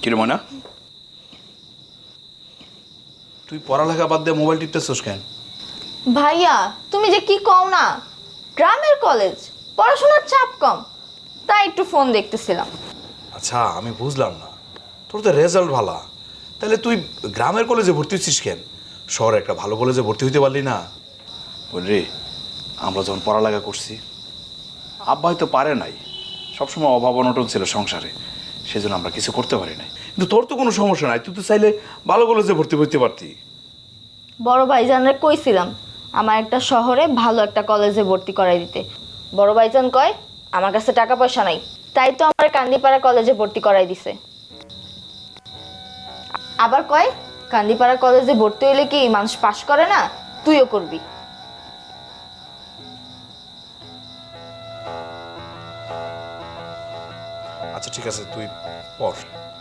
কিরে ময়না, তুই পড়ালেখা বাদ দিয়ে মোবাইল টিপতেছিস কেন? ভাইয়া তুমি যে কি কও না, গ্রামের কলেজ, পড়াশোনার চাপ কম, তাই একটু ফোন দেখতেছিলাম। আচ্ছা, আমি বুঝলাম না, তোর তো রেজাল্ট ভালো, তাহলে তুই গ্রামের কলেজে ভর্তি হচ্ছিস কেন? শহরে একটা ভালো কলেজে ভর্তি হইতে পারলি না? বললি আমরা যখন পড়ালেখা করছি, আব্বা হয়তো পারে নাই, সবসময় অভাব অনটন ছিল সংসারে, সেজন্য আমরা কিছু করতে পারি নাই। কিন্তু তোর তো কোনো সমস্যা নাই, তুই তো চাইলে ভালো কলেজে ভর্তি হইতে পারতি। বড় ভাইজানরে কইছিলাম আমার একটা শহরে ভালো একটা কলেজে ভর্তি করাই দিতে। বড় ভাইজান কয় আমার কাছে টাকা পয়সা নাই, তাই তো আমার কান্দিপাড়া কলেজে ভর্তি করাই দিছে। আবার কয় কান্দিপাড়া কলেজে ভর্তি হইলে কি মানুষ পাশ করে না, তুইও করবি। আচ্ছা ঠিক আছে, তুই পড়।